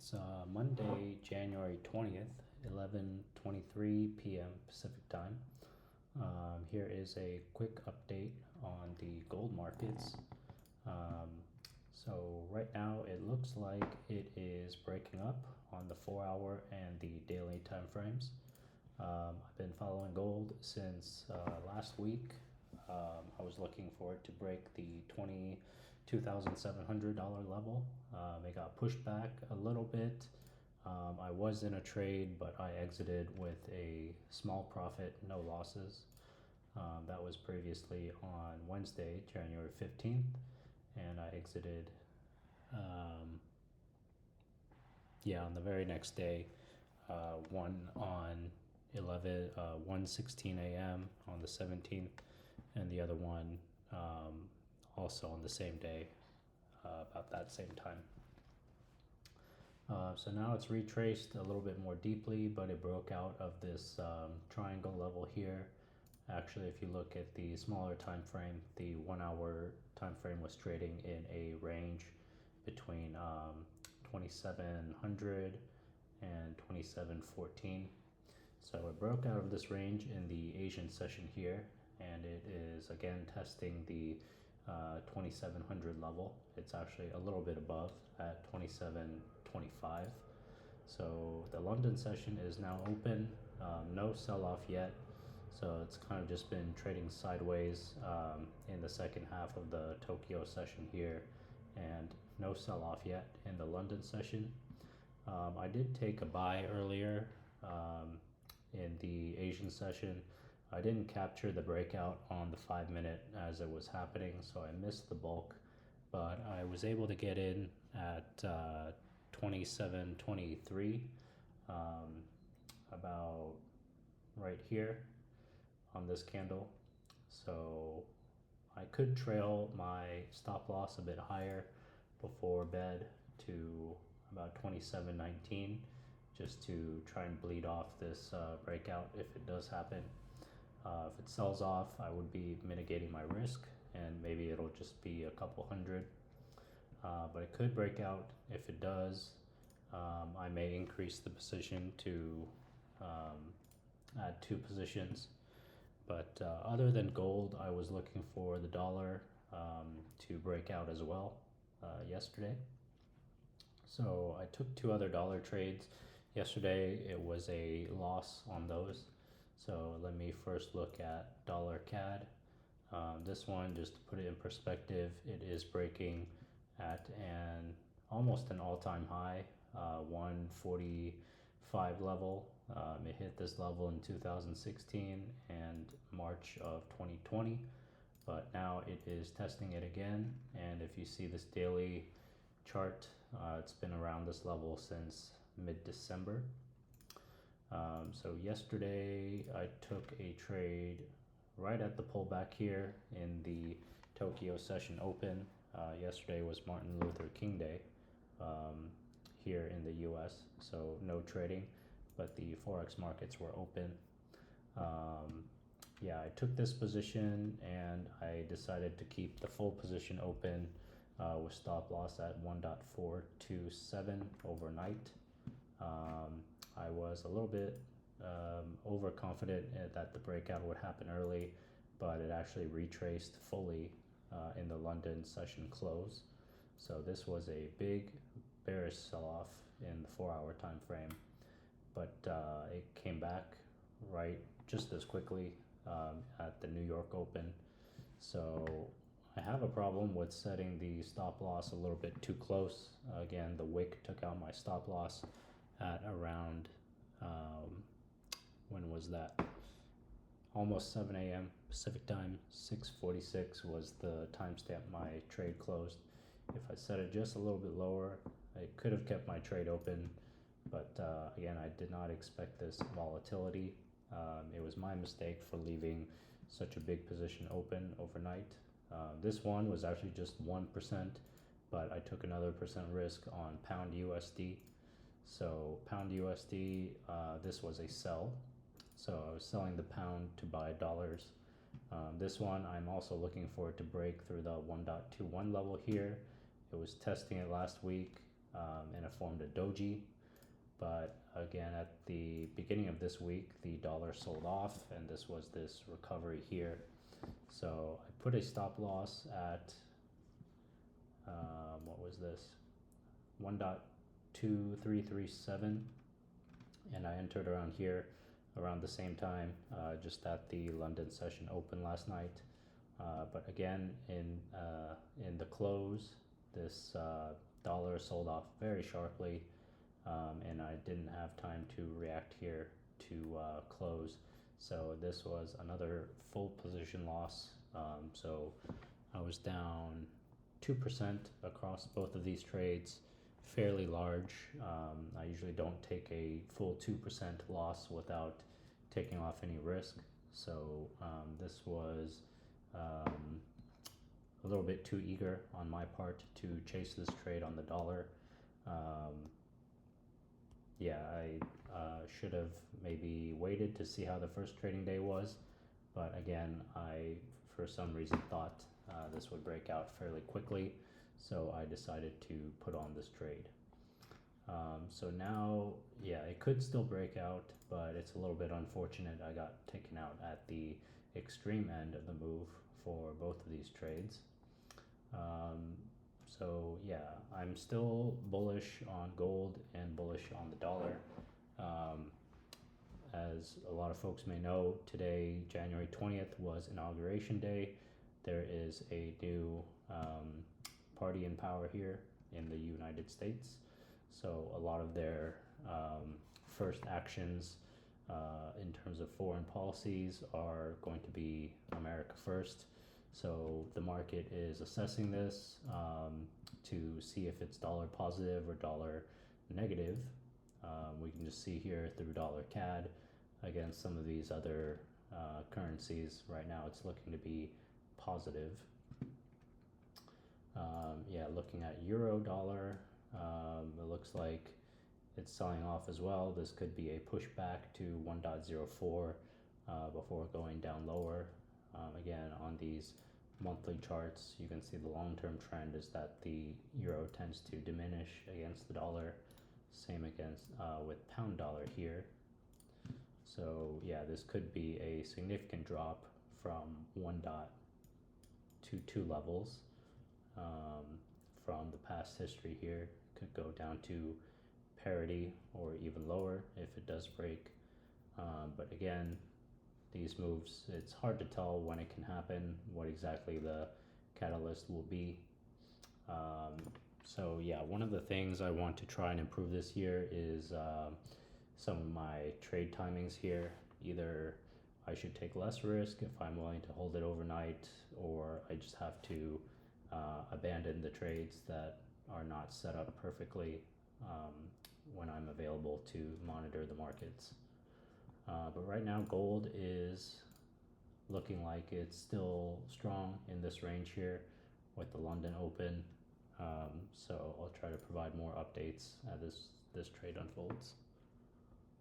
It's Monday, January 20th, 11:23 p.m. Pacific time. Here is a quick update on the gold markets. So right now it looks like it is breaking up on the 4-hour and the daily time frames. I've been following gold since last week. I was looking for it to break the $22,700 level. It got pushed back a little bit. I was in a trade, but I exited with a small profit, no losses. That was previously on Wednesday, January 15th, and I exited on the very next day, one on 1:16 a.m. on the 17th, and the other one also on the same day, about that same time. So now it's retraced a little bit more deeply, but it broke out of this triangle level here. Actually, if you look at the smaller time frame, the 1-hour time frame was trading in a range between 2700 and 2714. So it broke out of this range in the Asian session here, and it is again testing the 2700 level. It's actually a little bit above at 2725. So the London session is now open. No sell-off yet. So it's kind of just been trading sideways in the second half of the Tokyo session here, and no sell-off yet in the London session. I did take a buy earlier in the Asian session. I didn't capture the breakout on the 5-minute as it was happening, so I missed the bulk, but I was able to get in at 27.23, about right here on this candle. So I could trail my stop loss a bit higher before bed to about 27.19, just to try and bleed off this breakout if it does happen. If it sells off, I would be mitigating my risk, and maybe it'll just be a couple hundred, but it could break out. If it does, I may increase the position to add 2 positions. But other than gold, I was looking for the dollar to break out as well yesterday. So I took 2 other dollar trades. Yesterday it was a loss on those. So let me first look at dollar CAD. This one, just to put it in perspective, it is breaking at almost an all-time high, 145 level. It hit this level in 2016 and March of 2020, but now it is testing it again. And if you see this daily chart, it's been around this level since mid-December. So yesterday I took a trade right at the pullback here in the Tokyo session open. Yesterday was Martin Luther King Day here in the US, so no trading, but the Forex markets were open. I took this position and I decided to keep the full position open with stop loss at 1.427 overnight. I was a little bit overconfident that the breakout would happen early, but it actually retraced fully in the London session close. So this was a big bearish sell-off in the 4-hour time frame, but it came back right just as quickly at the New York Open. So I have a problem with setting the stop loss a little bit too close. Again, the wick took out my stop loss at around, when was that? Almost 7 a.m. Pacific time. 6:46 was the timestamp my trade closed. If I set it just a little bit lower, I could have kept my trade open, but again, I did not expect this volatility. It was my mistake for leaving such a big position open overnight. This one was actually just 1%, but I took another percent risk on pound USD. So pound USD, this was a sell. So I was selling the pound to buy dollars. This one, I'm also looking for it to break through the 1.21 level here. It was testing it last week. and it formed a doji. But again, at the beginning of this week, the dollar sold off, and this was this recovery here. So I put a stop loss at what was this? 1.2337, and I entered around here around the same time, just at the London session open last night. But again, in the close, this dollar sold off very sharply, and I didn't have time to react here to close. So this was another full position loss. So I was down 2% across both of these trades, fairly large. I usually don't take a full 2% loss without taking off any risk. So this was a little bit too eager on my part to chase this trade on the dollar. Yeah, I should have maybe waited to see how the first trading day was, but again, I for some reason thought this would break out fairly quickly, so I decided to put on this trade. So now, yeah, it could still break out, but it's a little bit unfortunate. I got taken out at the extreme end of the move for both of these trades. So yeah, I'm still bullish on gold and bullish on the dollar. As a lot of folks may know, today, January 20th, was Inauguration Day. There is a new party in power here in the United States. So a lot of their first actions in terms of foreign policies are going to be America first. So the market is assessing this to see if it's dollar positive or dollar negative. We can just see here through dollar CAD against some of these other currencies. Right now it's looking to be positive. Yeah, looking at euro dollar, it looks like it's selling off as well. This could be a pushback to 1.04 before going down lower. Again, on these monthly charts, you can see the long-term trend is that the euro tends to diminish against the dollar. Same against with pound dollar here. So yeah, this could be a significant drop from 1.22 levels from the past history here. Could go down to parity or even lower if it does break. But again, these moves, it's hard to tell when it can happen, what exactly the catalyst will be. So yeah, one of the things I want to try and improve this year is some of my trade timings here. Either I should take less risk if I'm willing to hold it overnight, or I just have to abandon the trades that are not set up perfectly when I'm available to monitor the markets. But right now gold is looking like it's still strong in this range here with the London open. So I'll try to provide more updates as this trade unfolds.